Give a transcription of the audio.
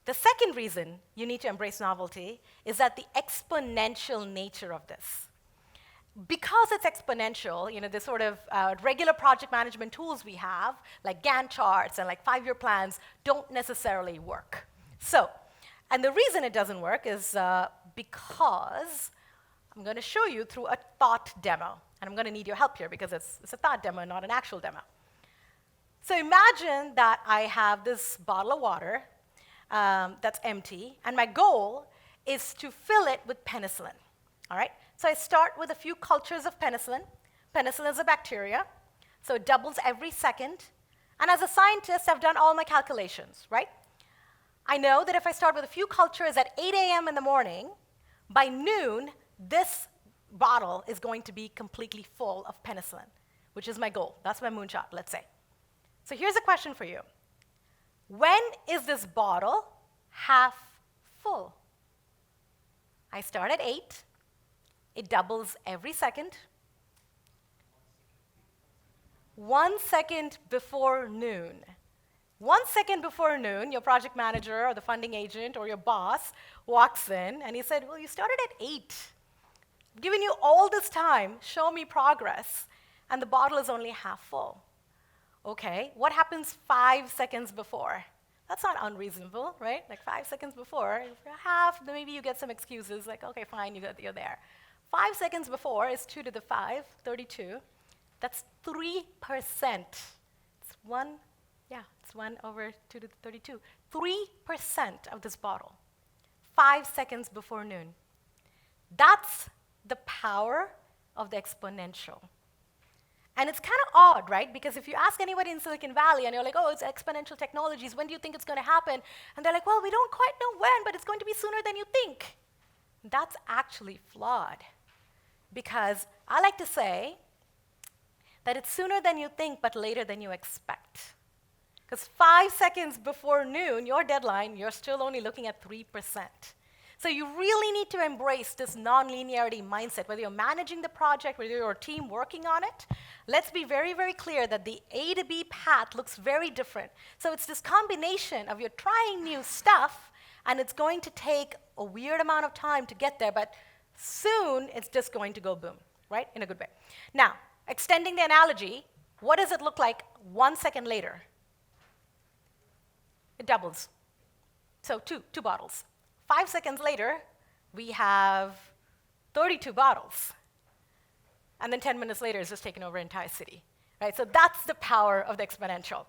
The second reason you need to embrace novelty is that the exponential nature of this. Because it's exponential, the sort of regular project management tools we have, like Gantt charts and like 5-year plans, don't necessarily work. And the reason it doesn't work is because I'm going to show you through a thought demo. And I'm going to need your help here because it's a thought demo, not an actual demo. So imagine that I have this bottle of water that's empty, and my goal is to fill it with penicillin. All right? So I start with a few cultures of penicillin. Penicillin is a bacteria, so it doubles every second. And as a scientist, I've done all my calculations, right? I know that if I start with a few cultures at 8 a.m. in the morning, by noon, this bottle is going to be completely full of penicillin, which is my goal. That's my moonshot, let's say. So here's a question for you. When is this bottle half full? I start at 8. It doubles every second. 1 second before noon. 1 second before noon, your project manager or the funding agent or your boss walks in and he said, well, you started at 8. I've given you all this time, show me progress, and the bottle is only half full. Okay, what happens 5 seconds before? That's not unreasonable, right? Like 5 seconds before, if you're half, then maybe you get some excuses, like, okay, fine, you're there. 5 seconds before is 2 to the 5, 32. That's 3%. It's 1 over 2 to the 32. 3% of this bottle, 5 seconds before noon. That's the power of the exponential. And it's kind of odd, right? Because if you ask anybody in Silicon Valley and you're like, oh, it's exponential technologies, when do you think it's going to happen? And they're like, well, we don't quite know when, but it's going to be sooner than you think. That's actually flawed. Because I like to say that it's sooner than you think, but later than you expect. Because 5 seconds before noon, your deadline, you're still only looking at 3%. So you really need to embrace this non-linearity mindset, whether you're managing the project, whether you're a team working on it. Let's be very, very clear that the A to B path looks very different. So it's this combination of you're trying new stuff, and it's going to take a weird amount of time to get there, but soon it's just going to go boom, right, in a good way. Now, extending the analogy, what does it look like 1 second later? It doubles. So two bottles. 5 seconds later, we have 32 bottles. And then 10 minutes later, it's just taken over an entire city. Right? So that's the power of the exponential.